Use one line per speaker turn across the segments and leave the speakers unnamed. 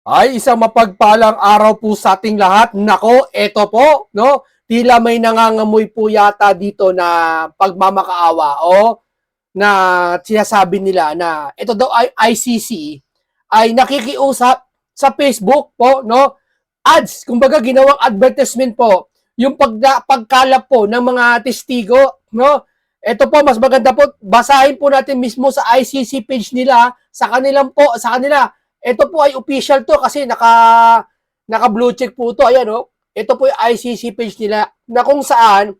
Ay, isang mapagpalang araw po sa ating lahat. Nako, eto po, no? Tila may nangangamoy po yata dito na pagmamakaawa o na sinasabi nila na ito daw ay ICC ay nakikiusap sa Facebook po, no? Ads, kumbaga ginawang advertisement po, yung pagkalap po ng mga testigo, no? Ito po, mas maganda po, basahin po natin mismo sa ICC page nila, sa kanila, ito po ay official to kasi naka blue check po to. Ayan, oh. Ito po yung ICC page nila na kung saan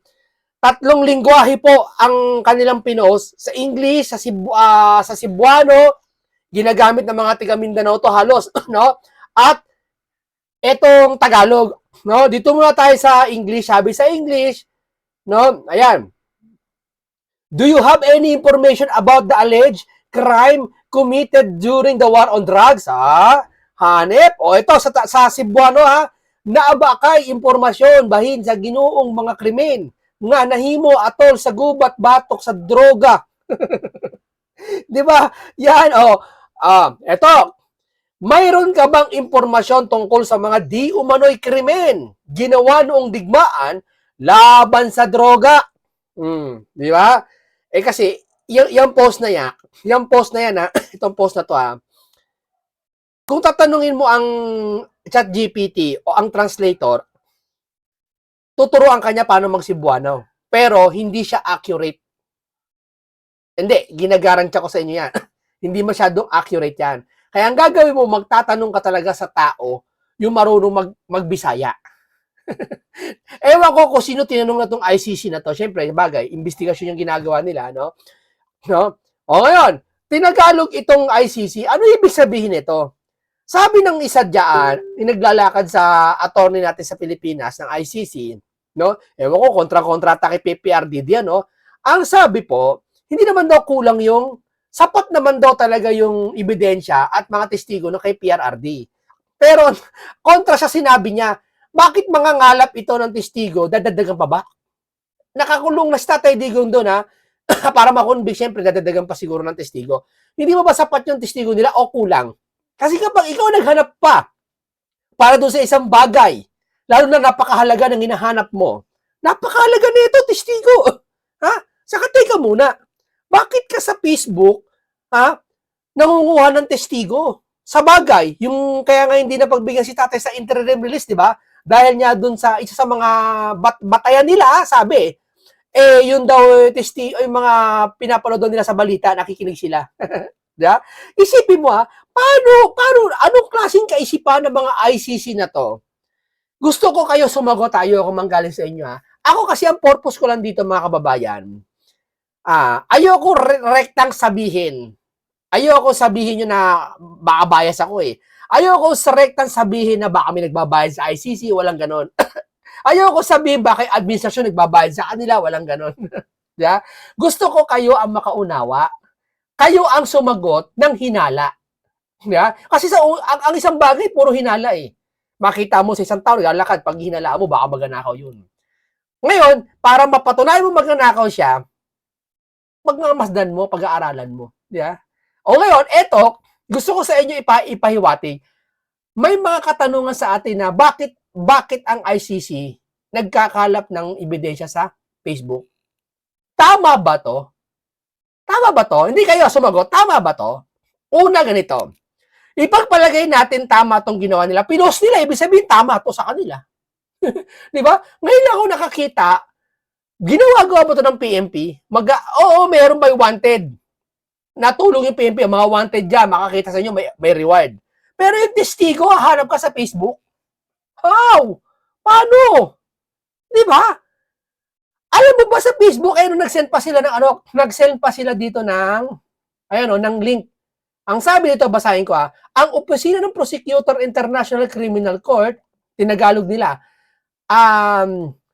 tatlong lingwahe po ang kanilang pinost sa English, sa Cebuano, ginagamit ng mga taga Mindanao to halos, no? At etong Tagalog, no? Dito muna tayo sa English. Sabi sa English, no? Ayan. Do you have any information about the alleged crime committed during the war on drugs? Hanep. O ito, sa Cebuano ha, naabakay impormasyon bahin sa ginuong mga krimen nga nahimo atol sa gubat batok sa droga. 'Di ba? Yan ito. Mayroon ka bang impormasyon tungkol sa mga di umano'y krimen ginawa noong digmaan laban sa droga? Di ba? Kasi yung post na yan, itong post na to kung tatanungin mo ang ChatGPT o ang translator, tuturuan kanya paano mag-Cebuano. Pero hindi siya accurate. Hindi, ginagarantiya ko sa inyo yan. Hindi masyadong accurate yan. Kaya ang gagawin mo, magtatanong ka talaga sa tao yung marunong magbisaya. Ewan ko kung sino tinanong na itong ICC na to. Siyempre, bagay, investigasyon yung ginagawa nila, no? O ngayon, tinagalog itong ICC. Ano ibig sabihin ito? Sabi ng isa diyan, naglalakad sa attorney natin sa Pilipinas ng ICC, no? Ewan ko, kontra-kontrata kay PPRD diyan, no? Ang sabi po, hindi naman daw kulang yung, sapat naman daw talaga yung ebidensya at mga testigo no kay PRRD. Pero, kontra sa sinabi niya, bakit mga ngalap ito ng testigo, dadagdagan pa ba? Nakakulong na si Tatay Digong doon, para makonvict, siyempre, dadagdagan pa siguro ng testigo. Hindi mo ba sapat yung testigo nila o kulang? Kasi kapag ikaw naghanap pa para doon sa isang bagay, lalo na napakahalaga ng hinahanap mo, napakahalaga na ito, testigo. Saka teka muna, bakit ka sa Facebook, nangunguha ng testigo? Sa bagay, yung kaya nga hindi na pagbigyan si tatay sa interim release, di ba? Dahil niya doon sa isa sa mga batayan nila, sabi, yun daw yung mga pinapanood nila sa balita, nakikinig sila. Diba? Isipin mo paano, anong klaseng kaisipan ng mga ICC na to? Gusto ko kayo sumagot, tayo kung manggaling sa inyo Ako kasi ang purpose ko lang dito mga kababayan, ayoko rektang sabihin. Ayoko sabihin nyo na baka bias ako Ayoko sa rektang sabihin na baka may nagbabayad sa ICC, walang ganon. Ayoko sabihin baka administrasyon nagbabayad sa kanila, walang ganon. Diba? Gusto ko kayo ang makaunawa. Kayo ang sumagot ng hinala. Yeah? Kasi ang isang bagay, puro hinala Makita mo sa isang tao, lalakad, pag hinala mo, baka magnanakaw yun. Ngayon, para mapatunayan mo magnanakaw siya, pagmamasdan mo, pag-aaralan mo. Yeah? O ngayon, eto, gusto ko sa inyo ipahiwatig, may mga katanungan sa atin na bakit ang ICC nagkakalap ng ebidensya sa Facebook? Tama ba to? Tama ba to? Hindi kayo sumagot. Tama ba to? Una, ganito. Ipagpalagay natin tama tong ginawa nila. Pinost nila, ibig sabihin tama to sa kanila. Di ba? Ngayon ako nakakita, ginawa ba to ng PNP? Oo, meron ba yung wanted? Natulong yung PNP, mga wanted dyan, makakita sa inyo, may reward. Pero yung testigo, hanap ka sa Facebook. How? Paano? Di ba? Alam mo ba sa Facebook, nag-send pa sila dito ng, ng link. Ang sabi dito, basahin ko ang opisina ng Prosecutor International Criminal Court, tinagalog nila,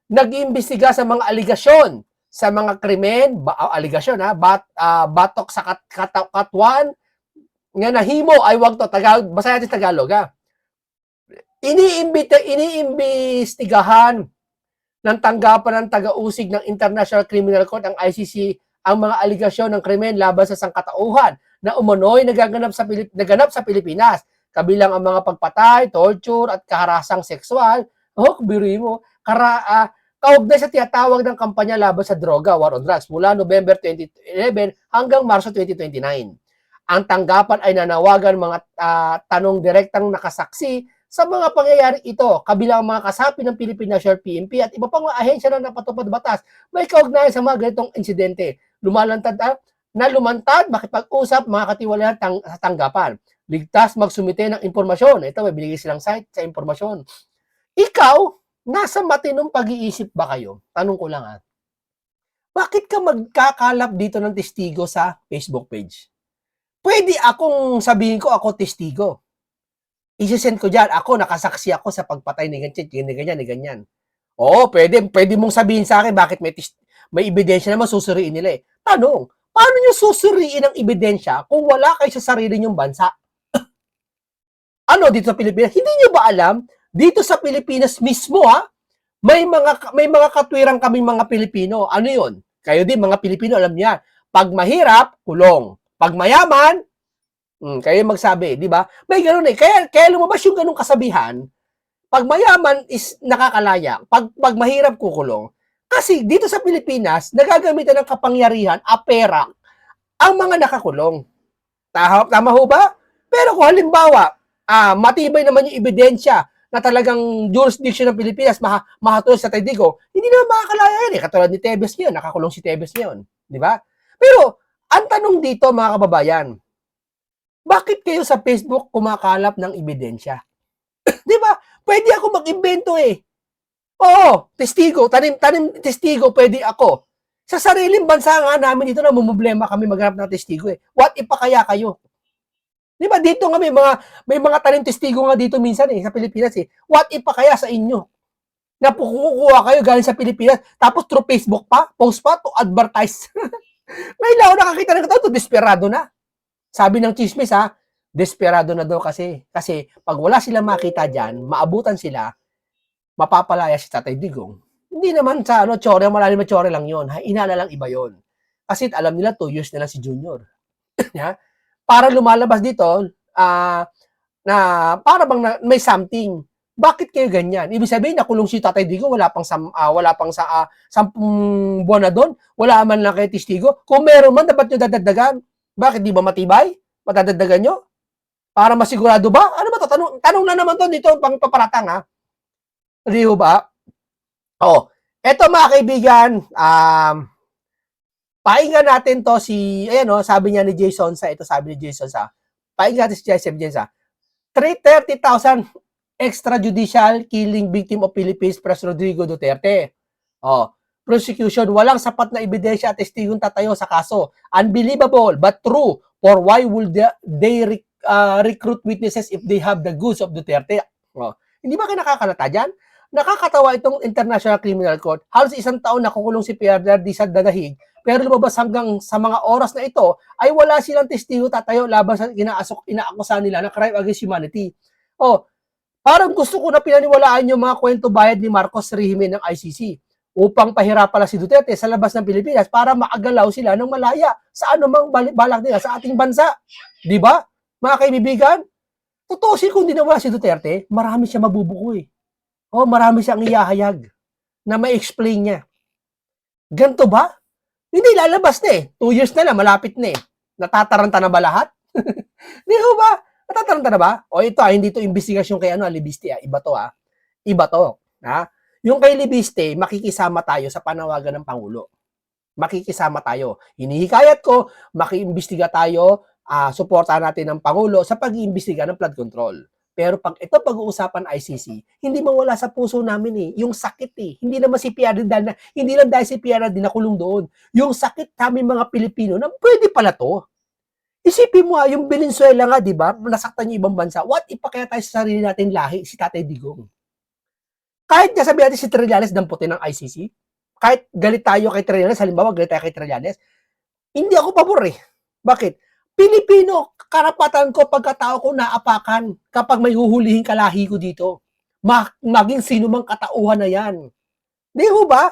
nag-iimbestiga sa mga aligasyon, sa mga krimen, aligasyon batok sa katwan, nga nahimo, ay wag to, Tagalog, basahin natin Tagalog iniimbestigahan ng tanggapan ng taga-usig ng International Criminal Court ang ICC ang mga aligasyon ng krimen laban sa sangkatauhan na umano'y naganap sa Pilipinas kabilang ang mga pagpatay, torture, at kaharasang sexual. Biri mo, kaugnay sa tinatawag ng kampanya laban sa droga, War on Drugs, mula November 2011 hanggang Marso 2029. Ang tanggapan ay nanawagan mga tanong direktang nakasaksi sa mga pangyayari ito, kabilang mga kasapi ng Philippine National PNP at iba pang mga ahensya na napatupad batas may kaugnayan sa mga ganitong insidente. Lumantad, makipag-usap, mga katiwalayan sa tanggapan. Ligtas magsumite ng impormasyon. Ito, may binigay silang site sa impormasyon. Ikaw, nasa matinong pag-iisip ba kayo? Tanong ko lang bakit ka magkakalap dito ng testigo sa Facebook page? Pwede akong sabihin ko ako testigo. Isisend ko dyan, ako, nakasaksi ako sa pagpatay ni ganyan. Oo, pwede mong sabihin sa akin bakit may ebidensya naman susuriin nila eh. Tanong, paano nyo susuriin ang ebidensya kung wala kayo sa sarili nyong bansa? Ano dito sa Pilipinas? Hindi nyo ba alam, dito sa Pilipinas mismo may mga katwirang kaming mga Pilipino. Ano yun? Kayo din, mga Pilipino, alam niya. Pag mahirap, kulong. Pag mayaman, kayo magsabi, di ba? May ganun eh. Kaya lumabas yung ganung kasabihan, pag mayaman is nakakalaya, pag mahirap kukulong. Kasi dito sa Pilipinas, nagagamitan ng kapangyarihan, pera, ang mga nakakulong. Tama ho ba? Pero kung halimbawa, matibay naman yung ebidensya na talagang jurisdiction ng Pilipinas mahatol sa Taydigo, hindi naman makakalaya yan eh. Katulad ni Tebes ngayon, nakakulong si Tebes ngayon. Di ba? Pero, ang tanong dito mga kababayan, bakit kayo sa Facebook kumakalap ng ebidensya? Di ba? Pwede ako mag-invento eh. Oo, testigo, tanim testigo, pwede ako. Sa sariling bansa nga namin dito na mumblema kami maghanap ng testigo eh. What if pa kaya kayo? Di ba dito nga may mga tanim testigo nga dito minsan eh sa Pilipinas eh. What if pa kaya sa inyo? Napukukuha kayo galing sa Pilipinas tapos through Facebook pa, post pa to advertise. May lao nakakita ng ito, desperado na. Sabi ng chismis desperado na daw kasi pag wala sila makita diyan, maabutan sila, mapapalaya si Tatay Digong. Hindi naman sa chore, malalim na chore lang 'yon. Inala lang iba 'yon. Kasi alam nila 2 years na lang si Junior. Para lumalabas dito na para bang may something. Bakit kayo ganyan? Ibig sabihin nakulong si Tatay Digong, wala pang 10 buwan na doon, wala man lang kayo testigo. Kung meron man, dapat nyo dadagdagan. Bakit di ba matibay? Matadagdagan nyo? Para masigurado ba? Ano ba ito? Tanong na naman to dito, pang paparatang Di ba? Eto mga kaibigan, pahinga natin to sabi niya ni Jason ito sabi ni Jason pahinga natin si Jason 330,000 extrajudicial killing victim of Philippines President Rodrigo Duterte. Prosecution, walang sapat na ebidensya at testigong tatayo sa kaso. Unbelievable but true. For why would they recruit witnesses if they have the goods of Duterte? Hindi ba kayo nakakalata dyan? Nakakatawa itong International Criminal Court. Halos 1 taon nakukulong si Pierre Dizal Dadahig, pero lumabas hanggang sa mga oras na ito ay wala silang testigo tatayo laban sa inaakusahan nila na crime against humanity. Parang gusto ko na pinaniwalaan yung mga kwento bayad ni Marcos rehime ng ICC upang pahirapan lang si Duterte sa labas ng Pilipinas para maagalaw sila ng malaya sa anumang balak nila sa ating bansa. Di ba? Mga kaibigan, totoo kung di nawala si Duterte, marami siya mabubuko eh. Marami siyang iyahayag na ma-explain niya. Ganto ba? Hindi, lalabas na eh. 2 years na lang, malapit na eh. Natataranta na ba lahat? Di ba? Natataranta na ba? Ito hindi to investigasyon kay Libiste Iba to Iba to. Yung kay Libiste, makikisama tayo sa panawagan ng Pangulo. Makikisama tayo. Hinihikayat ko, makiimbestiga tayo, suportahan natin ng Pangulo sa pag-iimbestiga ng flood control. Pero pag ito pag-uusapan ICC, hindi mawala sa puso namin yung sakit Hindi naman si PRD hindi lang dahil si PRD nakulong doon. Yung sakit namin mga Pilipino na pwede pala to. Isipin mo yung Venezuela nga, di ba? Nasaktan yung ibang bansa. What if pa kaya tayo sa sarili natin lahi, si Tatay Digong? Kahit nga sabi natin si Trillanes damputin ng ICC, kahit galit tayo kay Trillanes, halimbawa galit tayo kay Trillanes, hindi ako pabor Bakit? Pilipino, karapatan ko pagkatao ko naapakan kapag may huhulihin kalahi ko dito. Maging sino mang katauhan na yan. Di ba?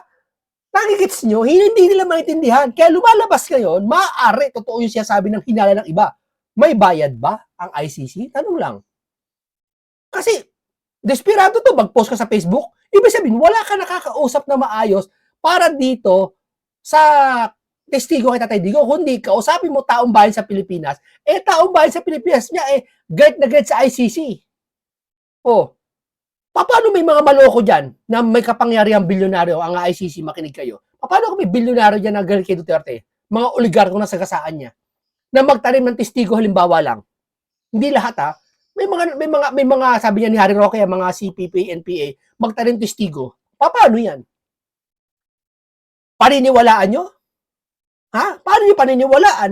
Nakikits nyo, hindi nila maintindihan. Kaya lumalabas ngayon, maaari, totoo yung siya sabi ng hinala ng iba. May bayad ba ang ICC? Tanong lang. Kasi, desperado to, mag-post ka sa Facebook. Ibig sabihin, wala ka nakakausap na maayos para dito sa testigo kay Tatay Digong. Kundi, kausapin mo taong bayan sa Pilipinas. Taong bayan sa Pilipinas niya, guide na guide sa ICC. Oh, paano may mga maloko dyan na may kapangyarihang bilyonaryo ang ICC, makinig kayo? Paano kung may bilyonaryo dyan na galing kay Duterte? Mga oligarko na sagasaan niya na magtanim ng testigo halimbawa lang. Hindi lahat ha. May mga sabi niya ni Harry Roque, mga CPP, NPA, magtanim testigo. Paano yan? Paniniwalaan nyo? Ha? Paano nyo paniniwalaan?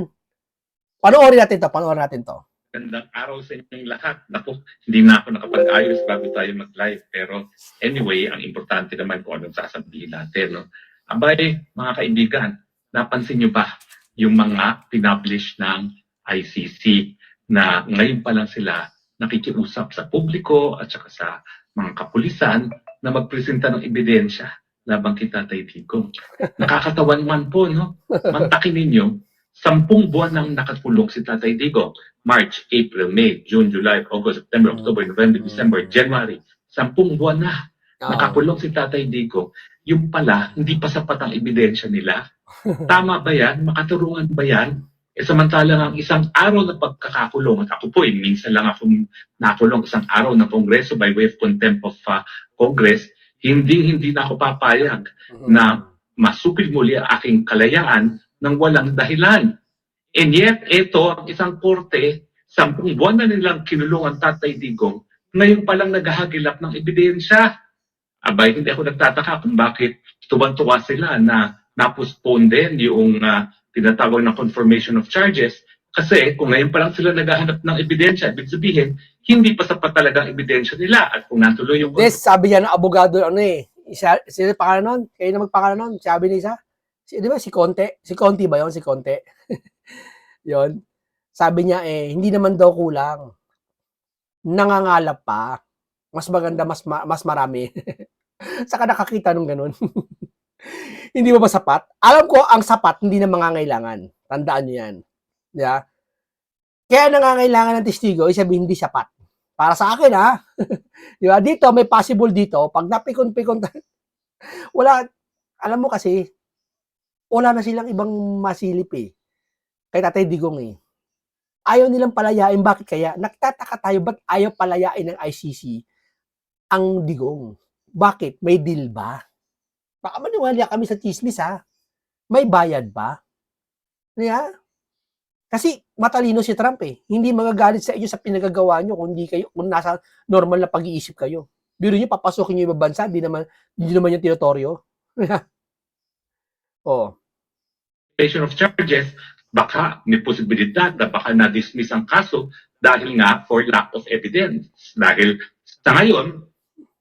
Panoorin natin to.
Gandang araw sa inyong lahat. Naku, hindi na ako nakapag-ayos bago tayo mag-live. Pero anyway, ang importante naman kung anong sasabihin natin. No? Abay, mga kaibigan, napansin nyo ba yung mga pinablish ng ICC na ngayon pa lang sila nakikiusap sa publiko at saka sa mga kapulisan na magpresenta ng ebidensya labang kay Tatay Digong. Nakakatawan man po, no? Mantakin ninyo, 10 buwan nang nakakulong si Tatay Digong. March, April, May, June, July, August, September, October, November, December, January. 10 buwan na nakakulong si Tatay Digong. Yung pala, hindi pa sapat ang ebidensya nila. Tama ba yan? Makaturungan ba yan? Samantalang ang isang araw na pagkakakulong, at ako po, minsan lang akong nakulong isang araw ng Kongreso by way of contempt of Congress, hindi na ako papayag na masupil muli ang aking kalayaan ng walang dahilan. And yet, ito, ang isang korte, 10 buwan na nilang kinulong ang Tatay Digong, ngayon palang naghahagilap ng ebidensya. Abay, hindi ako nagtataka kung bakit tuwan-tuwa sila na na-postpone din yung tinatawag na confirmation of charges. Kasi kung ngayon pa lang sila naghahanap ng ebidensya, ibig sabihin, hindi pa sapat talaga ang ebidensya nila. At kung natuloy yung...
Sabi niya ng abogado, sino pangalan nun? Kayo na magpangalan nun? Sabi ni isa? Di ba si Conte? Si Conte ba yun? Si Conte? Yun. Sabi niya hindi naman daw kulang. Nangangalap pa. Mas maganda, mas marami. Saka nakakita nung ganun. Hindi ba sapat? Alam ko, ang sapat, hindi na mangangailangan. Tandaan niyo yan. Yeah? Kaya nangangailangan ng testigo, sabihin hindi sapat. Para sa akin, ha? Di ba? Dito, may possible dito. Pag napikon-pikon, wala, alam mo kasi, wala na silang ibang masilip kay Tatay Digong Ayaw nilang palayain. Bakit kaya? Nagtataka tayo, ba't ayaw palayain ng ICC ang Digong? Bakit? May deal ba? Baka maniwala kami sa chismis, ha? May bayad ba? Yeah? Kasi matalino si Trump Hindi magagalit sa inyo sa pinagagawa nyo kung nasa normal na pag-iisip kayo. Biro nyo, papasukin nyo ibang bansa, hindi naman yung teritoryo.
Of charges, baka may posibilidad na baka na-dismiss ang kaso dahil nga for lack of evidence. Dahil sa ngayon,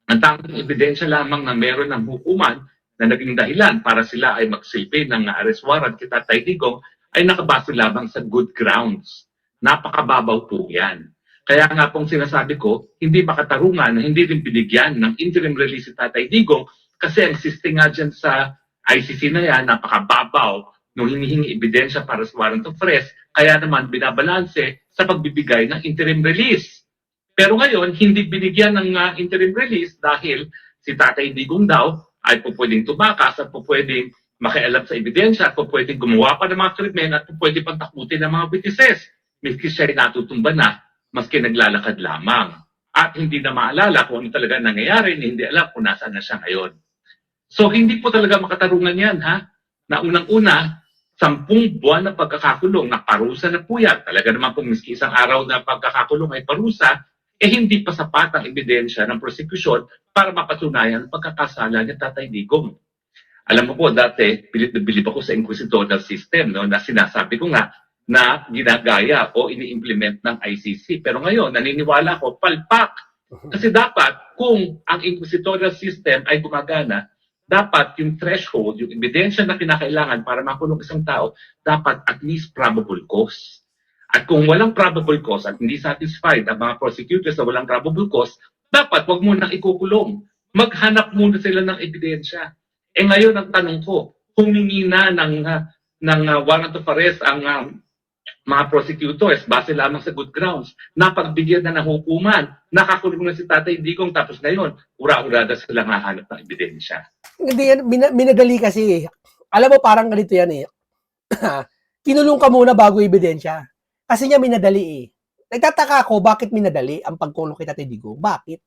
ang tanging ebidensya lamang na meron ng hukuman na naging dahilan para sila ay magsilbi ng arrest warrant kay Tatay Digong ay nakabase lamang sa good grounds. Napakababaw po yan. Kaya nga pong sinasabi ko, hindi makatarungan na hindi rin binigyan ng interim release si Tatay Digong kasi ang sisting nga dyan sa ICC na yan, napakababaw nung hinihingi ebidensya para sa warrant of arrest, kaya naman binabalanse sa pagbibigay ng interim release. Pero ngayon, hindi binigyan ng interim release dahil si Tatay Digong daw ay pwedeng tumakas at pwedeng makialam sa ebidensya at pwedeng gumawa pa ng mga krimen at pwedeng pagtakutin ng mga witnesses. Miski siya ay natutumba na, maski naglalakad lamang. At hindi na maalala kung ano talaga nangyayari, hindi alam kung nasaan na siya ngayon. So hindi po talaga makatarungan yan, ha? Na unang-una, 10 buwan na pagkakakulong, na parusa na po yan. Talaga naman kung miski isang araw na pagkakakulong ay parusa, hindi pa sapat ang ebidensya ng prosecution para mapatunayan ang pagkakasala ni Tatay Digong. Alam mo po, dati, bilib na bilib ako sa inquisitorial system, no, na sinasabi ko nga na ginagaya o ini-implement ng ICC. Pero ngayon, naniniwala ko, palpak. Kasi dapat, kung ang inquisitorial system ay gumagana, dapat yung threshold, yung ebidensya na kinakailangan para makulong isang tao, dapat at least probable cause. At kung walang probable cause at hindi satisfied ang mga prosecutors na walang probable cause, dapat wag muna ikukulong. Maghanap muna sila ng ebidensya. Ngayon ang tanong ko, humingi na ng warrant of arrest ang mga prosecutors, base lamang sa good grounds, napagbigyan na ng hukuman, nakakulong na si Tatay Digong, tapos ngayon, ura-urada silang hahanap ng ebidensya.
Hindi yan, minadali kasi. Alam mo, parang ganito yan eh. Kinulong ka muna bago ebidensya. Kasi niya minadali eh. Nagtataka ako, bakit minadali ang pagkulong kay Tatay Digong? Bakit?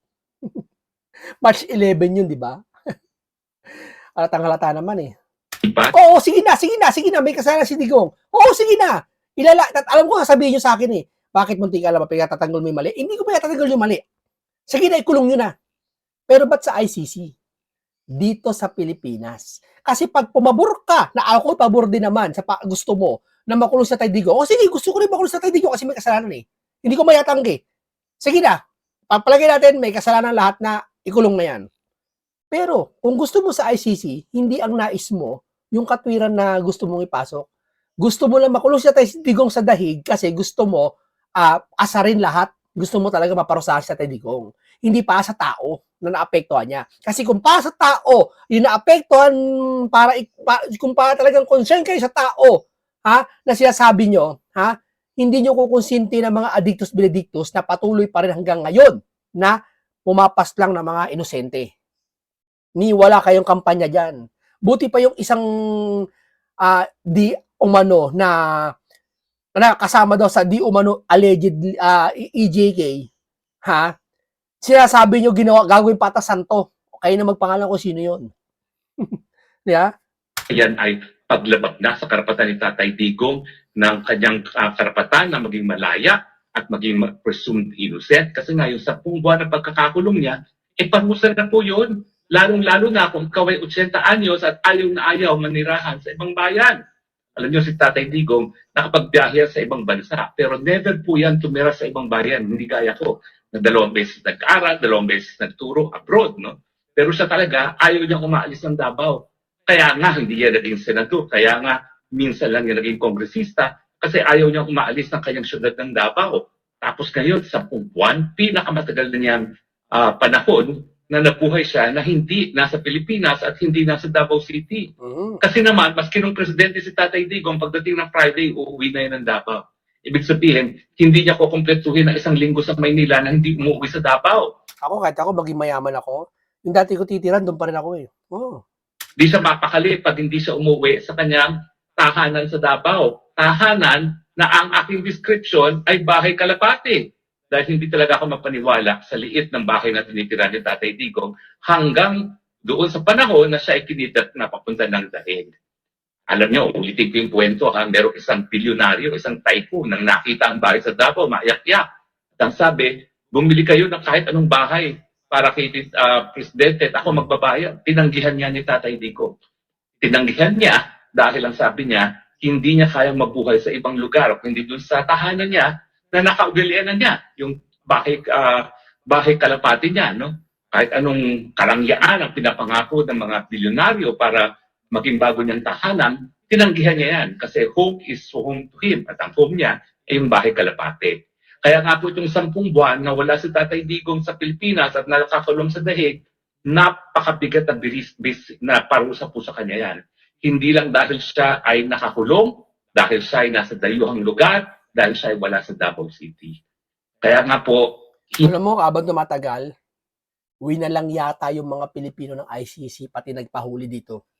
March 11 yun, di ba? Halatang-halata naman eh.
Diba?
Oo, sige na, may kasalanan si Digong. Oo, sige na. Alam ko, sasabihin nyo sa akin eh, bakit munti ka alam, pinatatanggol mo yung mali? Hindi ko pinatatanggol yung mali. Sige na, ikulong nyo na. Pero ba't sa ICC? Dito sa Pilipinas. Kasi pag pumabor ka, na ako pabor din naman sa gusto mo na makulong sa Tatay Digong, o sige, gusto ko rin makulong sa Tatay Digong kasi may kasalanan eh. Hindi ko mayatanggi. Sige na, papalagay natin may kasalanan lahat na ikulong na yan. Pero kung gusto mo sa ICC, hindi ang nais mo yung katwiran na gusto mong ipasok. Gusto mo lang makulong sa Tatay Digong sa dahig kasi gusto mo asarin lahat. Gusto mo talaga maparusahan sa Tatay Digong. Hindi pa sa tao na naapektuhan niya. Kasi kung pa sa tao, yung naapektuhan kung pa talagang concern kayo sa tao, na sinasabi nyo, hindi nyo kukonsinti ng mga addictus benedictus na patuloy pa rin hanggang ngayon na pumapas lang ng mga inosente. Wala kayong kampanya dyan. Buti pa yung isang di umano na kasama daw sa di umano alleged EJK, sinasabi nyo gagawin patasan to. Kayo na magpangalan kung sino yun. Yeah?
Yan ay paglabag na sa karapatan ni Tatay Digong ng kanyang karapatan na maging malaya at maging presumed innocent. Kasi nga yung 10 buwan na pagkakakulong niya, parusa na po yun. Lalong-lalo na kung ikaw ay 80 anyos at ayaw na ayaw manirahan sa ibang bayan. Alam niyo si Tatay Digong nakapagbiyahe sa ibang bansa, pero never po yan tumira sa ibang bayan. Hindi gaya ko na 2 beses nag-aral, 2 beses nagturo abroad, no? Pero siya talaga ayaw niyang umaalis ng Davao. Kaya nga hindi niya naging senador, kaya nga minsan lang niya naging kongresista kasi ayaw niyang umaalis ng kanyang syudad ng Davao. Tapos ngayon, 10 buwan, pinakamatagal na niyang panahon na nabuhay siya na hindi nasa Pilipinas at hindi nasa Davao City. Kasi naman, maski nung presidente si Tatay Digong, pagdating ng Friday, uuwi na yan ng Davao. Ibig sabihin, hindi niya kukumpletuhin ng 1 linggo sa Maynila na hindi umuwi sa Davao.
Ako, kahit ako maging mayaman ako, yung dati ko titiran, doon pa rin ako eh.
Di siya mapakali pag hindi siya umuwi sa kanyang tahanan sa Davao. Tahanan na ang aking description ay bahay Kalapati. Dahil hindi talaga ako mapaniwala sa liit ng bahay na tinitira ni Tatay Digong hanggang doon sa panahon na siya ay kinitat na papunta ng Dahig. Alam niyo, ulitin ko yung kwento, merong isang bilyonaryo, isang tycoon nang nakita ang bahay sa Davao, maiyak-yak. At ang sabi, bumili kayo ng kahit anong bahay para kay presidente at ako magbabayad. Tinanggihan niya ni Tatay Digong. Tinanggihan niya dahil ang sabi niya, hindi niya kayang mabuhay sa ibang lugar, kundi doon sa tahanan niya na nakaugalian na niya, yung bahay Kalapati niya, no? Kahit anong karangyaan ang pinapangako ng mga bilyonaryo para maging bago niyang tahanan, tinanggihan niya yan kasi home is home to him at ang home niya ay yung bahay Kalapati. Kaya nga po itong 10 buwan na wala si Tatay Digong sa Pilipinas at nakakulong sa Dahig, napakabigat na parusa po sa kanya yan. Hindi lang dahil siya ay nakakulong, dahil siya ay nasa dayuhang lugar, dahil siya ay wala sa Davao City. Kaya nga po,
alam mo, habang tumatagal, uwi na lang yata yung mga Pilipino ng ICC, pati nagpahuli dito.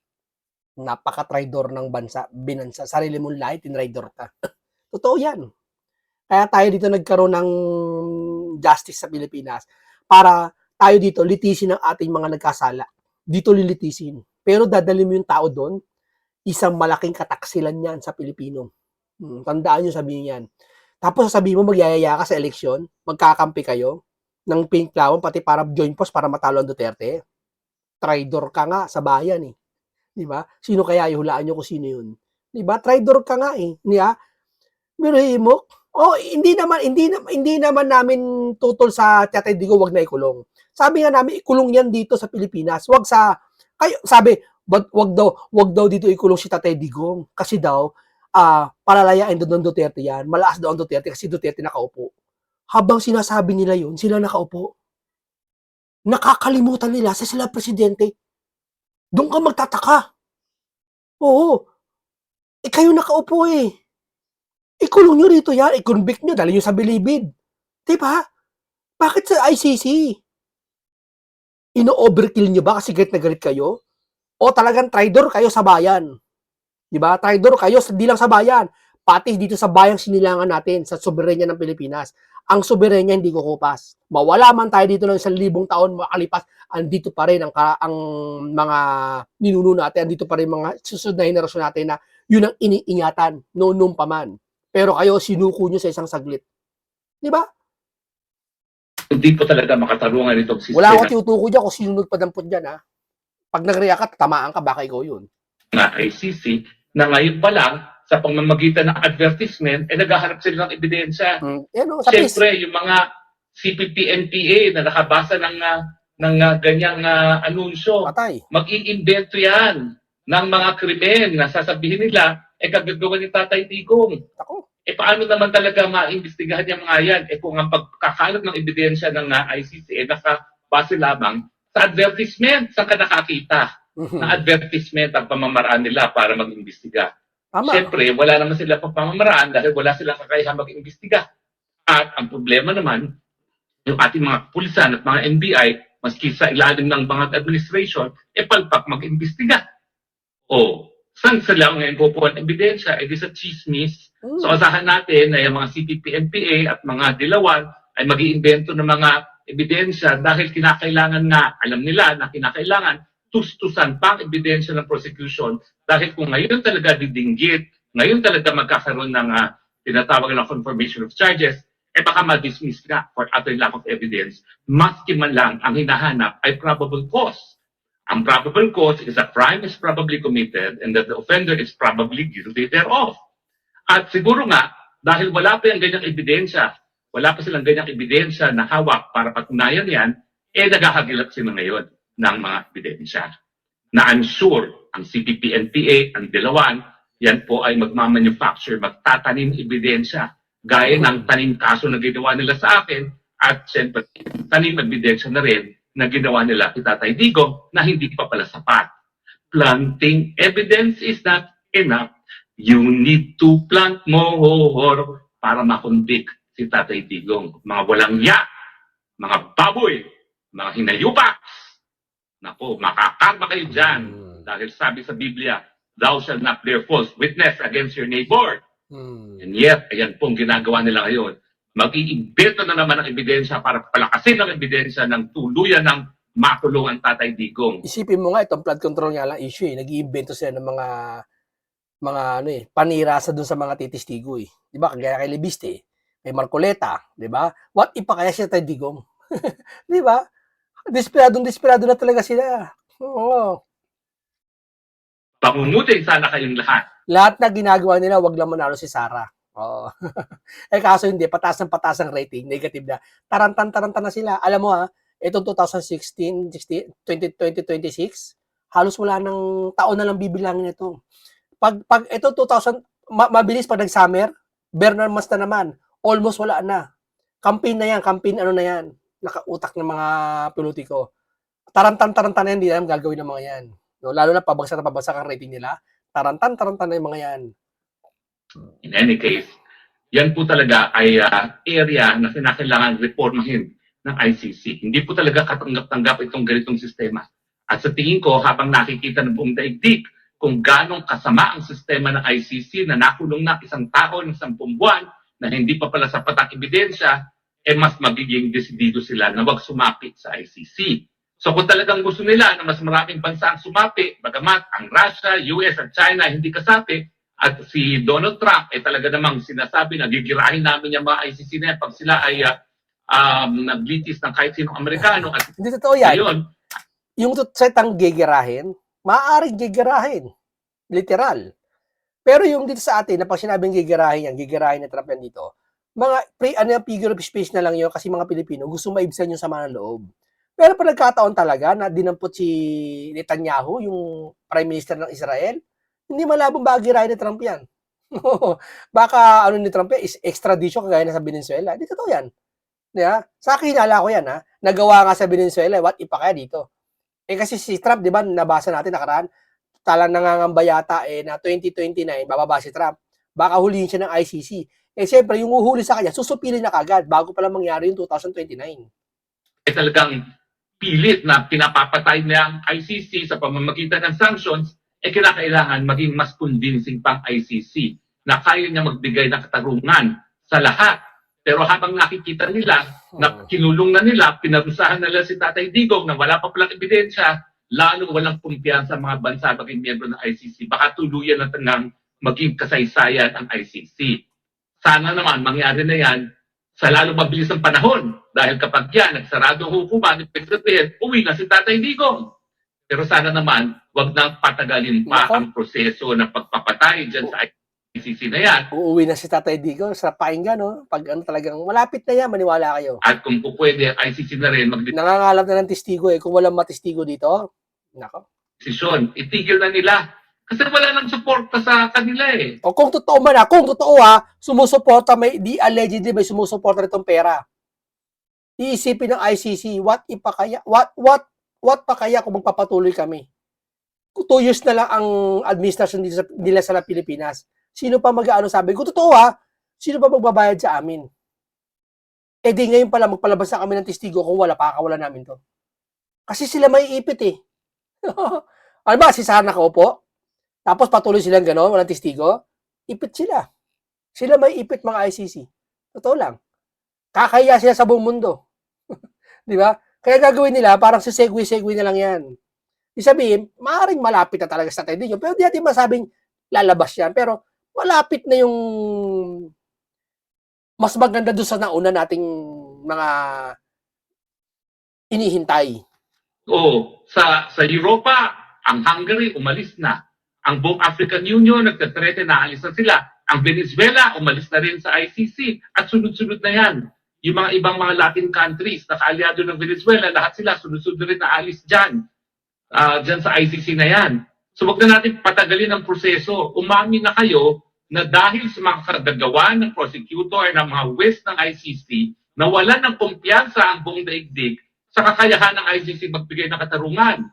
Napaka-traidor ng bansa, binansa, sarili mong lahi, tinraidor ka. Totoo yan. Kaya tayo dito nagkaroon ng justice sa Pilipinas para tayo dito litisin ang ating mga nagkasala. Dito lilitisin. Pero dadali mo yung tao doon, isang malaking kataksilan yan sa Pilipino. Tandaan nyo, sabihin yan. Tapos sasabihin mo, magyayaya ka sa eleksyon, magkakampi kayo ng pink clown, pati para join force para matalo ang Duterte. Traidor ka nga sa bayan eh. Diba? Sino kaya ihulaan nyo kung sino yun? Diba? Traidor ka nga eh. Diba? Biruhin mo, hindi naman namin tutol sa Tatay Digong wag na ikulong. Sabi nga namin ikulong yan dito sa Pilipinas. Wag sa sabi, wag daw dito ikulong si Tatay Digong kasi daw palalayain doon ng Duterte yan. Malakas daw ang Duterte kasi Duterte nakaupo. Habang sinasabi nila yun, sila nakaupo. Nakakalimutan nila sa sila presidente. Doon ka magtataka. Oo. Kayo nakaupo eh. Ikulong nyo rito yan, i-convict nyo, dali nyo sa bilibid. Diba? Bakit sa ICC? Ino-overkill nyo ba kasi galit na galit kayo? O talagang traitor kayo sa bayan? Diba? Traitor kayo, di lang sa bayan. Pati dito sa bayang sinilangan natin, sa soberenya ng Pilipinas. Ang soberenya hindi kukupas. Mawala man tayo dito ng 1,000 taon makalipas, andito pa rin ang mga ninuno natin, andito pa rin mga susunod na henerasyon natin na yun ang iniingatan, noon pa man. Pero kayo, sinuko nyo sa isang saglit. Di ba?
Hindi po talaga makatarungan itong
Wala
sistema
akong tinutuko dyan kung sino nagpadampot dyan, ha? Pag nag-react ka, tamaan ka, baka ikaw yun.
ng ICC na ngayon pa lang sa pamamagitan ng advertisement, naghahanap sila ng ebidensya.
Yan o, sa peace.
Siyempre, yung mga CPP-NPA na nakabasa ng ganyang anunsyo,
Patay.
mag-iimbento yan ng mga krimen na sasabihin nila, kagagawa ni Tatay Digong.
Ako.
Paano naman talaga maimbestigahan yung mga yan? Kung ang pagkakalat ng ebidensya ng ICC, nakabase lamang sa advertisement, saan ka nakakita? Na advertisement ang pamamaraan nila para mag-imbestiga.
Tama.
Siyempre, wala naman sila pang pamamaraan dahil wala silang kakayahan mag-imbestiga. At ang problema naman, yung ating mga pulisan at mga NBI, maski sa ilalim ng mga administration, palpak mag-imbestiga. O, saan sila ngayon kukuha ng ebidensya? Di sa chismis. So, asahan natin na yung mga CPP-NPA at mga dilawan ay mag-iimbento ng mga ebidensya dahil kinakailangan na, alam nila na kinakailangan tustusan pang ebidensya ng prosecution dahil kung ngayon talaga didinggit, ngayon talaga magkakaroon ng tinatawag na confirmation of charges, baka ma-dismiss na for utter lack of evidence, maski man lang ang hinahanap ay probable cause. Ang probable cause is a crime is probably committed and that the offender is probably guilty thereof. At siguro nga, dahil wala pa yung ganyang ebidensya, wala pa silang ganyang ebidensya na hawak para patunayan yan, naghahagilap sila ngayon ng mga ebidensya. Na I'm sure ang CPP-NPA, ang dilawan, yan po ay magmamanufacture, magtatanim ebidensya. Gaya ng tanim kaso na ginawa nila sa akin at siyempre tanim ebidensya na rin na ginawa nila kay Tatay Digong na hindi pa pala sapat. Planting evidence is not enough. You need to plant more para makonvict si Tatay Digong. Mga walang ya, mga baboy, mga hinayupa. Naku, makakarma kayo dyan. Dahil sabi sa Biblia, thou shalt not bear false witness against your neighbor. And yet, ayan pong ginagawa nila ngayon. Mag-iimbento na naman ng ebidensya para palakasin ang ebidensya ng tuluyan ng makulong ang Tatay Digong.
Isipin mo nga, itong flood control nga lang issue Nag-iimbento sila ng mga panira sa dun sa mga titistigo Di ba? Kagaya kay Libiste, kay Marcoleta, di ba? What if pa kaya siya Tatay Digong? Di ba? Desperado na talaga sila. Oo.
Pangumutin sana kayong lahat.
Lahat na ginagawa nila, wag lang manalo si Sara. Oo. Kaso hindi, patas ang rating, negative na. Tarantan na sila. Alam mo itong 2016, 2026, halos wala nang taon na lang bibilangin ito. Pag ito 2000, mabilis pag nag-summer, Bernard Mas na naman, almost wala na. Campaign na yan, nakautak ng mga politiko. Tarantan na yan, hindi na gagawin ng mga yan. No, lalo na pabagsak ang rating nila. Tarantan na yung mga yan.
In any case, yan po talaga ay area na kinakailangan reformahin ng ICC. Hindi po talaga katanggap-tanggap itong ganitong sistema. At sa tingin ko, habang nakikita ng buong daigdig kung ganong kasama ang sistema ng ICC na nakulong na isang tao ng 10 buwan na hindi pa pala sapat ang ebidensya, mas magiging desidido sila na wag sumapit sa ICC. So kung talagang gusto nila na mas maraming bansa ang sumapi, bagamat ang Russia, US at China hindi kasapi, at si Donald Trump talaga namang sinasabi na gigirahin namin yung mga ICC na yan pag sila ay naglitis ng kahit sinong Amerikano. At
hindi totoo yan.
Ayun,
yung setang gigirahin, maaaring gigirahin. Literal. Pero yung dito sa atin, na pag sinabing gigirahin ni Trump yan dito, mga figure of speech na lang yun kasi mga Pilipino gusto maibsan yung sama ng loob. Pero pag nagkataon talaga na dinampot si Netanyahu, yung Prime Minister ng Israel, hindi malabong bagirahin ni Trump yan. Baka ni Trump yan is extradition kagaya na sa Venezuela. Di totoo yan. Yeah? Sa akin, hinala ko yan Nagawa nga sa Venezuela, what if pa kaya dito? Kasi si Trump, di ba, nabasa natin nakaraan, talang nangangamba yata na 2029, bababa si Trump. baka hulihin siya ng ICC. Eh, siyempre, yung uhuli sa kanya, susupilin na kagad bago pa lang mangyari yung 2029.
Eh talagang pilit na pinapapatay niya ang ICC sa pamamagitan ng sanctions, eh kinakailangan maging mas convincing pang ICC na kaya niya magbigay ng katarungan sa lahat. Pero habang nakikita nila na kinulong na nila, pinarusahan nila si Tatay Digong na wala pa palang ebidensya, lalo walang kumpiyansa mga bansa maging miyembro ng ICC. Baka tuluyan na tangang maging kasaysayan ang ICC. Sana naman mangyari na yan sa lalong mabilis ng panahon. Dahil kapag yan, nagsarado ang hukuman, uwi na si Tatay Digong. Pero sana naman, wag nang patagalin pa
Nako.
ang proseso ng pagpapatay dyan sa ICC na yan.
Uuwi na si Tatay Digong sa pakinggan, no? Pag ano talagang malapit na yan, maniwala kayo.
At kung pwede, ICC na rin
Nangangalap na ng testigo eh. Kung walang matistigo dito, nako.
magdesisyon. Itigil na nila. Kasi wala nang suporta sa kanila eh.
O kung totoo man kung totoo sumusuporta, allegedly may sumusuporta nitong pera. Iisipin ng ICC, what pa kaya kung magpapatuloy kami? 2 years na lang ang administration nila sa Pilipinas. Sino pa mag-aano sabi? Kung totoo sino pa magbabayad sa amin? Eh di ngayon pala magpalabas na kami ng testigo kung pakakawalan namin to. Kasi sila may ipit eh. Ano ba, si Sara nakaupo? Tapos patuloy silang gano'n, walang testigo? Ipit sila. Sila may ipit mga ICC. Totoo lang. Kakaya sila sa buong mundo. Di ba? Kaya gagawin nila, parang segue na lang yan. Ibig sabihin, maaaring malapit na talaga sa Tatay Digong. Pero di natin masabing lalabas yan. Pero malapit na yung mas maganda doon sa nauna nating mga inihintay.
Oo, sa Europa, ang Hungary umalis na. Ang buong African Union nagtatrete na alis na sila. Ang Venezuela umalis na rin sa ICC at sunod-sunod na yan. Yung mga ibang mga Latin countries na kaalyado ng Venezuela, lahat sila sunod-sunod na rin na alis dyan. Dyan sa ICC na yan. So wag na natin patagalin ang proseso. Umamin na kayo na dahil sa mga kagagawa ng prosecutor ng mga West ng ICC, nawalan ng kumpiyansa ang buong daigdig sa kakayahan ng ICC magbigay ng katarungan.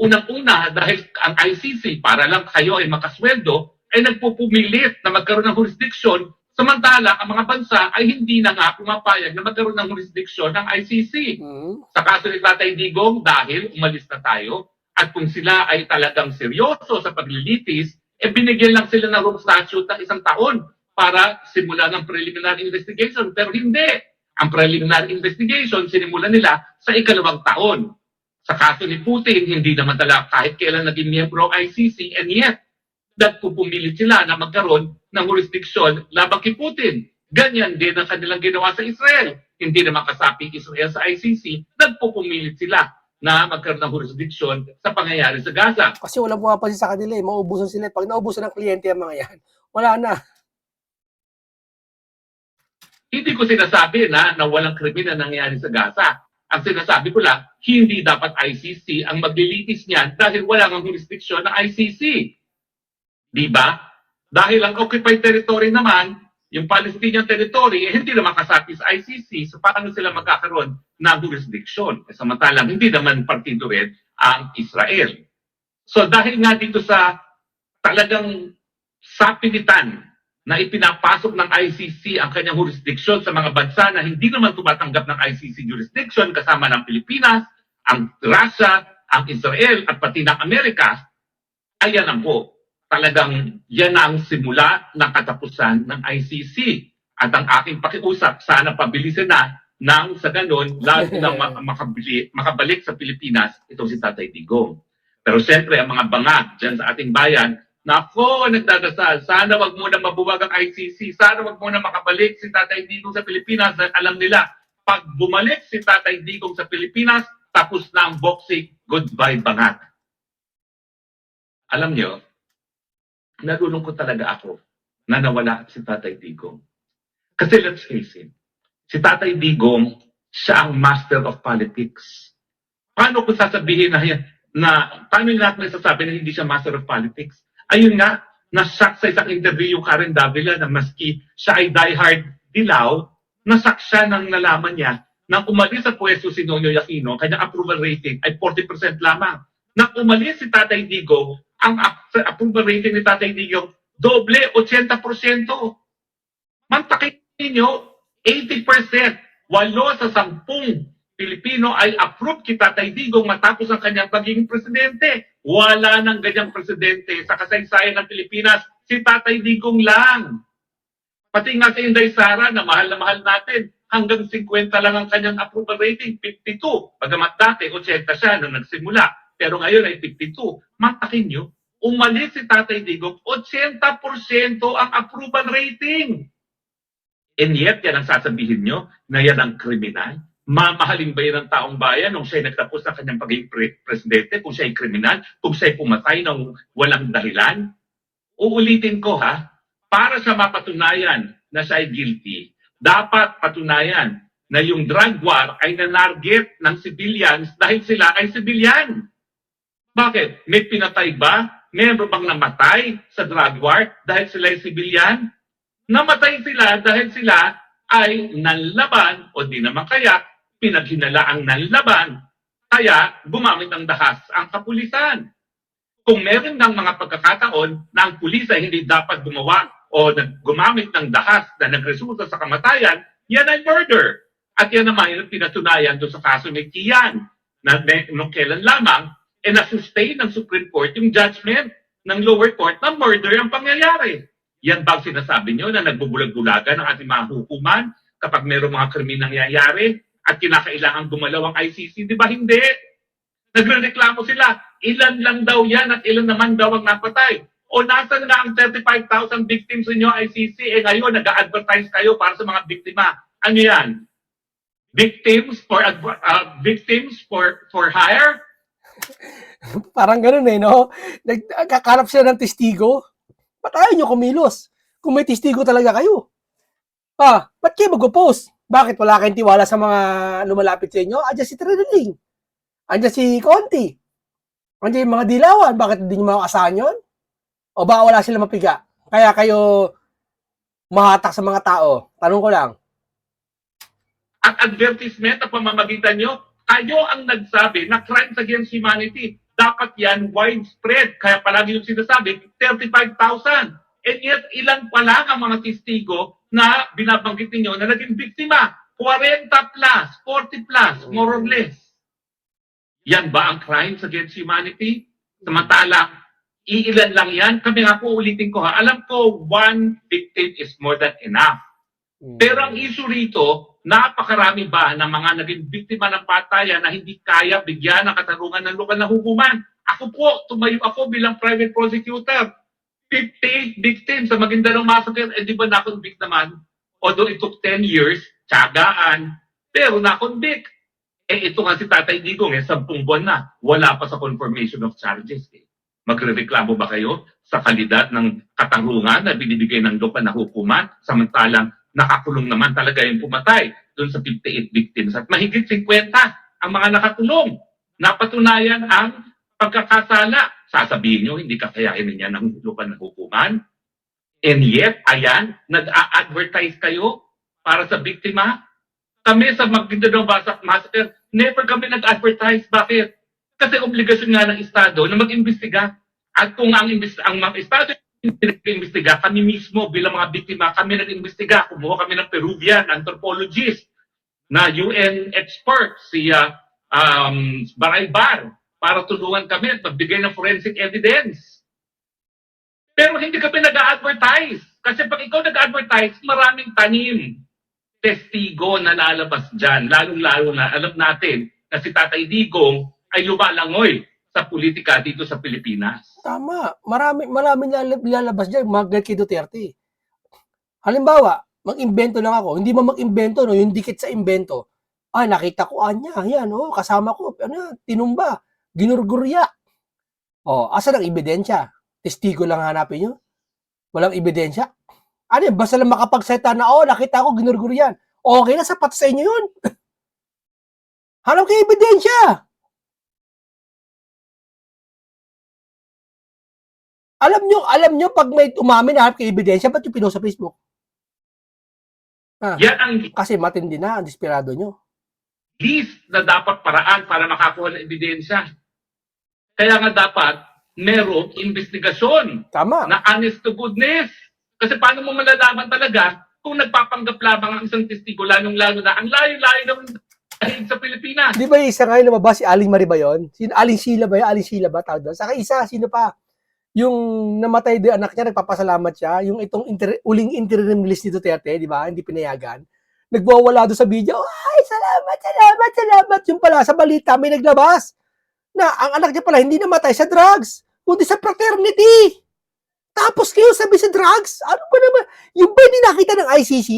Unang-una, dahil ang ICC, para lang kayo ay makasweldo, ay nagpupumilit na magkaroon ng jurisdiction, samantala ang mga bansa ay hindi na nga pumapayag na magkaroon ng jurisdiction ng ICC. Sa kaso ni Tatay Digong, dahil umalis na tayo, at kung sila ay talagang seryoso sa paglilitis, binigyan lang sila ng room statute ng 1 taon para simulan ng preliminary investigation. Pero hindi. Ang preliminary investigation, sinimulan nila sa 2 taon. Sa kaso ni Putin, hindi naman talaga kahit kailan naging miyembro ang ICC, and yet, nagpupumilit sila na magkaroon ng jurisdiction labang kay Putin. Ganyan din ang kanilang ginawa sa Israel. Hindi naman kasapi Israel sa ICC, nagpupumilit sila na magkaroon ng jurisdiction sa pangyayari sa Gaza.
Kasi walang pumapansin sa kanila mauubusan sila. Pag naubusan ng kliyente ang mga yan, wala na.
Hindi ko sinasabi na walang krimen na nangyayari sa Gaza. Ang sinasabi ko lang, hindi dapat ICC ang maglilitis niyan dahil wala ng jurisdiction ng ICC. Di ba? Dahil ang occupied territory naman, yung Palestinian territory, hindi naman kasapi sa ICC. So paano sila magkakaroon ng jurisdiction? Samantalang hindi naman partido rin ang Israel. So dahil nga dito sa talagang sapilitan na ipinapasok ng ICC ang kanyang jurisdiction sa mga bansa na hindi naman tumatanggap ng ICC jurisdiction kasama ng Pilipinas, ang Russia, ang Israel at pati ng Amerika, ayan ang po. Talagang yan ang simula ng katapusan ng ICC. At ang aking pakiusap, sana pabilisin na nang sa ganun, lalo na makabalik sa Pilipinas itong si Tatay Digong. Pero siyempre, ang mga bangag dyan sa ating bayan, nako, nagdadasal, sana wag muna mabuwag ang ICC, sana wag muna makabalik si Tatay Digong sa Pilipinas dahil alam nila, pag bumalik si Tatay Digong sa Pilipinas, tapos na ang boxing, goodbye bangag. Alam nyo, nalulungkot talaga ako na nawala si Tatay Digong. Kasi let's face it, si Tatay Digong, siya ang master of politics. Paano ko sasabihin paano natin nasasabi na hindi siya master of politics? Ayun nga, nasak sa isang interview yung Karen Davila na maski siya ay diehard Dilaw, nasak siya nang nalaman niya nang umalis sa pwesto si Noñoy Aquino, kanyang approval rating ay 40% lamang. Nang umalis si Tatay Digong, ang approval rating ni Tatay Digong doble, 80%. Mantakin ninyo, 80%, 8 sa 10 Pilipino ay approve kita Tatay Digong matapos ang kanyang pagiging presidente. Wala nang ganyang presidente sa kasaysayan ng Pilipinas, si Tatay Digong lang. Pati nga si Inday Sara na mahal natin, hanggang 50 lang ang kanyang approval rating, 52. Pagamat dati, 80 siya nung nagsimula. Pero ngayon ay 52. Mantakin nyo, umalis si Tatay Digong, 80% ang approval rating. And yet, yan ang sasabihin nyo na yan ang kriminal. Mamahalin ba yan ng taong bayan nung siya'y nagtapos sa kanyang pagiging presidente, kung siya'y kriminal, kung siya'y pumatay ng walang dahilan? Uulitin ko ha, para sa mapatunayan na siya'y guilty, dapat patunayan na yung drug war ay nanarget ng civilians dahil sila ay civilian. Bakit? May pinatay ba? Meron bang namatay sa drug war dahil sila ay civilian? Namatay sila dahil sila ay nanlaban o di naman kaya pinaghinala ang nanlaban kaya gumamit ng dahas ang kapulisan. Kung meron ng mga pagkakataon na ang pulis ay hindi dapat gumawa o gumamit ng dahas na nagresulta sa kamatayan, yan ay murder. At yan naman yung pinatunayan doon sa kaso ni Kian na nung kailan lamang na-sustain ng Supreme Court yung judgment ng lower court na murder ang pangyayari. Yan ba ang sinasabi nyo na nagbubulag-bulagan ng ating mga hukuman kapag mayroong mga krimen nangyayari at kinakailangan gumalaw ang ICC? Di ba hindi? Nagre-reklamo sila. Ilan lang daw yan at ilan naman daw ang napatay. O nasan na ang 35,000 victims ninyo ICC? Eh ngayon, nag-advertise kayo para sa mga biktima. Ano yan? Victims for hire?
Parang ganun eh, no? Nagkakalap sila ng testigo. Ba't ayaw nyo kumilos? Kung may testigo talaga kayo. Ba't kayo mag-post? Bakit wala kayong tiwala sa mga lumalapit sa inyo? Andiyan si Tredeling. Andiyan si Conti. Andiyan yung mga dilawan. Bakit hindi nyo makakasahan yun? O baka wala sila mapiga? Kaya kayo mahatak sa mga tao? Tanong ko lang.
Ang advertisement na pamamagitan nyo, kayo ang nagsabi na crimes against humanity. Dapat yan widespread. Kaya palagi yung sinasabi, 35,000. And yet, ilan pa lang ang mga testigo na binabanggit ninyo na naging biktima? 40 plus, 40 plus, more or less. Yan ba ang crimes against humanity? Samantalang, iilan lang yan. Kami nga po, ulitin ko ha. Alam ko, one victim is more than enough. Pero ang issue rito, napakarami ba ng mga naging biktima ng patayan na hindi kaya bigyan ng katarungan ng lokal na hukuman? Ako po, tumayo ako bilang private prosecutor. 58 victims sa Maguindanao Massacre, di ba na-convict naman? Although it took 10 years, tiyagaan, pero na-convict. Ito nga si Tatay Digong, 10 buwan na, wala pa sa confirmation of charges. Magrereklamo ba kayo sa kalidad ng katarungan na binibigay ng lokal na hukuman, samantalang nakakulong naman talaga yung pumatay doon sa 58 victims at mahigit 50 ang mga nakakulong. Napatunayan ang pagkakasala. Sasabihin nyo, hindi kakayahin niya ng lokal na hukuman. And yet, ayan, nag-a-advertise kayo para sa biktima. Kami sa Maguindanao Massacre, never kami nag-advertise. Bakit? Kasi obligasyon nga ng Estado na mag-imbestiga. At kung ang mga Estado nag-imbestiga, kami mismo bilang mga biktima, kami nag-imbestiga. Kumuha kami ng Peruvian anthropologist na UN expert, si Baraybar, para tulungan kami at magbigay ng forensic evidence. Pero hindi kami nag-advertise. Kasi pag ikaw nag-advertise, maraming tanim. Testigo na lalabas dyan. Lalong-lalo na alam natin na si Tatay Digong ay lumalangoy sa politika dito sa Pilipinas.
Tama. Maraming lalabas dyan. Mga kay Duterte. Halimbawa, mag-imbento lang ako. Hindi mo mag-imbento, no? Yung dikit sa imbento. Nakita ko, yan, kasama ko. Tinumba. Ginurgurya. Asan ang ebidensya? Testigo lang hanapin nyo? Walang ebidensya? Basta lang makapagsalita na, nakita ko, ginurguryan. Okay na, sapat sa inyo yun. Hanap kayo ebidensya. Alam nyo, pag may umamin, hanap kayo ebidensya, ba't yung pinost sa Facebook? Kasi matindi na, ang desperado nyo.
Least na dapat paraan para makakuha ng ebidensya. Kaya nga dapat, merong investigasyon
Tama.
na honest to goodness. Kasi paano mo malalaman talaga kung nagpapanggap lamang ang isang testigo, lalong-lalo na ang layo-layo ng dahil sa Pilipinas.
Di ba yung isa ngayon lumabas, si Aling Marie ba yun? Aling Sheila ba yun? Aling Sheila ba tawag doon? Saka isa, sino pa? Yung namatay din anak niya, nagpapasalamat siya. Yung itong uling interim list ni Duterte, di ba? Hindi pinayagan. Nagwawala doon sa video, ay, salamat, salamat, salamat. Yung pala, sa balita, may naglabas na ang anak niya pala hindi namatay sa drugs, kundi sa fraternity. Tapos kayo sabi sa drugs? Ano ba naman? Yung ba hindi nakita ng ICC?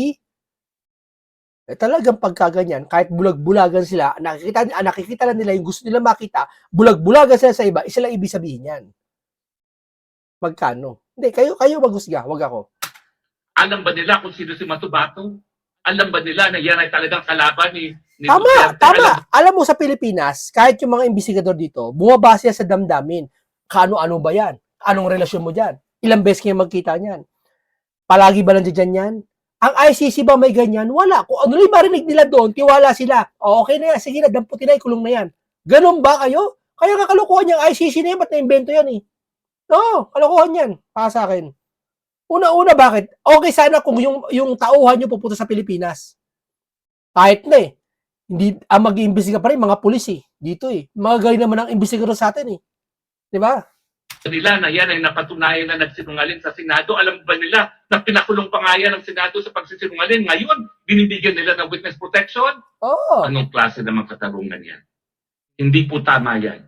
Talagang pagkaganyan, kahit bulag-bulagan sila, nakikita lang nila yung gusto nila makita, bulag-bulagan sila sa iba, isa lang ibig sabihin yan. Magkano? Hindi, kayo maghusga, wag ako.
Alam ba nila kung sino si Matubato? Alam ba nila na yan ay talagang kalaban ni
Tama,
Duterte?
tama. Alam mo sa Pilipinas, kahit yung mga investigador dito, bumabase sa damdamin. Kano-ano ba yan? Anong relasyon mo dyan? Ilang beses kayo magkita niyan? Palagi ba nandiyan yan? Ang ICC ba may ganyan? Wala. Kung ano yung marinig nila doon, tiwala sila. O, okay na yan. Sige na, damputin na, kulong na yan. Ganon ba kayo? Kaya kakalukuhan yung ICC na yan, ba't na-invento yan eh? No, kalokohan yan. Para sa akin. Una-una, bakit? Okay sana kung yung tauhan nyo pupunta sa Pilipinas. Kahit na eh. Hindi, ang mag-iimbestiga pa rin, mga pulis eh. Dito eh. Mga galing naman ang investigador sa atin eh. Di ba?
Nila na yan ay napatunayan na nagsinungaling sa Senado. Alam ba nila na pinakulong pa nga yan ng Senado sa pagsisinungaling? Ngayon, binibigyan nila ng witness protection?
Oo.
Anong klase naman katarungan yan? Hindi po tama yan.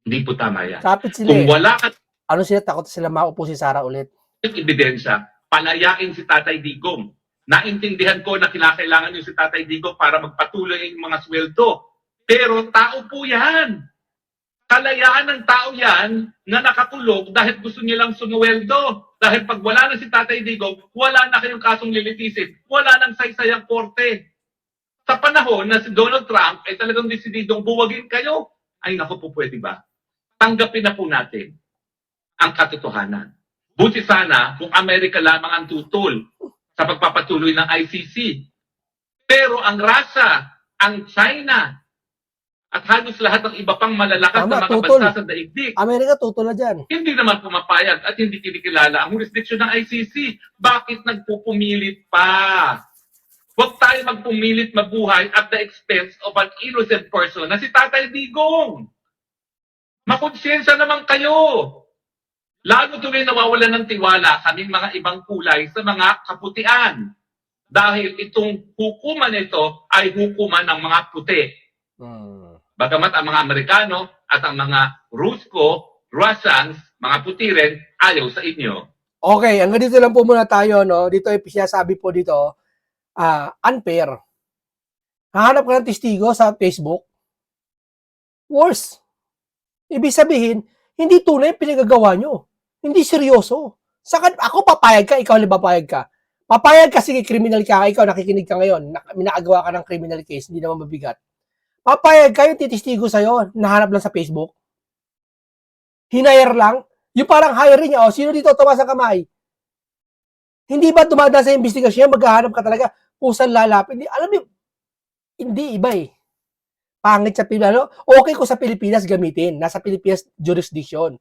Hindi po tama yan.
Kapit sila
Kung
eh.
wala ka
Ano sila, takot sila maupo si Sara ulit.
ebidensya, palayain si Tatay Digong. Naintindihan ko na kinakailangan niyo si Tatay Digong para magpatuloy ang mga sweldo. Pero tao po yan. Kalayaan ng tao yan na nakakulong dahil gusto nilang sumuweldo. Dahil pag wala na si Tatay Digong, wala na kayong kasong lilitisin. Wala nang saysayang korte. Sa panahon na si Donald Trump ay talagang desididong buwagin kayo, ay naku po, pwede ba? Tanggapin na po natin ang katotohanan. Buti sana kung Amerika lamang ang tutol sa pagpapatuloy ng ICC. Pero ang Russia, ang China, at halos lahat ng iba pang malalakas
Tama,
na mga
tutol.
bansa sa daigdig,
Amerika, tutol na dyan.
hindi naman pumapayag at hindi kinikilala ang jurisdiction ng ICC. Bakit nagpupumilit pa? Huwag tayo magpumilit mabuhay at the expense of an innocent person na si Tatay Digong. Makonsyensya naman kayo. Lalo tuloy nawawalan ng tiwala kaming mga ibang kulay sa mga kaputian. Dahil itong hukuman nito ay hukuman ng mga puti. Bagamat ang mga Amerikano at ang mga Russians, mga puti rin, ayaw sa inyo.
Okay, hanggang dito lang po muna tayo, no? Dito ay sinasabi po dito, unfair. Hahanap ka ng testigo sa Facebook. Worse. Ibig sabihin, hindi tunay pinagagawa nyo. Hindi seryoso. Ako papayag ka, ikaw na papayag ka. Papayag ka, sige, criminal ka, ikaw nakikinig ka ngayon, minagawa ka ng criminal case, hindi naman mabigat. Papayag ka, yung titistigo sa'yo, nahanap lang sa Facebook. Hinire lang. Yung parang hire niya, sino dito tumaas ang kamay? Hindi ba dumadaan sa investigasyon, maghahanap ka talaga, pusan lalapit. Alam mo, hindi iba eh. Pangit sa Pilipinas. Okay ko sa Pilipinas gamitin. Nasa Pilipinas jurisdiction.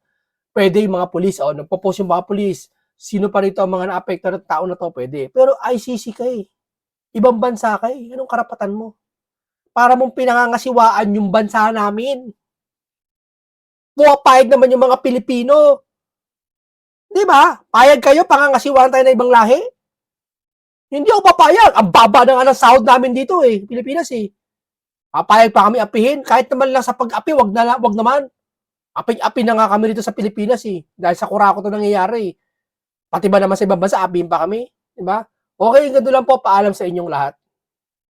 Pwede yung mga polis. Nagpo-post yung mga polis. Sino pa rito ang mga na-apekto ng tao na to? Pwede. Pero ICC ka eh. Ibang bansa ka eh. Anong karapatan mo? Para mong pinangangasiwaan yung bansa namin. Pumapayag naman yung mga Pilipino. Di ba? Payag kayo, pangangasiwaan tayo ng ibang lahi? Hindi ako papayag. Ang baba na nga ng sahod namin dito eh. Pilipinas eh. Papayag pa kami apihin. Kahit naman lang sa pag-api, wag naman. Api na nga kami dito sa Pilipinas eh. Dahil sa kurako to nangyayari eh. Pati ba naman sa ibang bansa, apihin pa kami? Diba? Okay, ganito lang po. Paalam sa inyong lahat.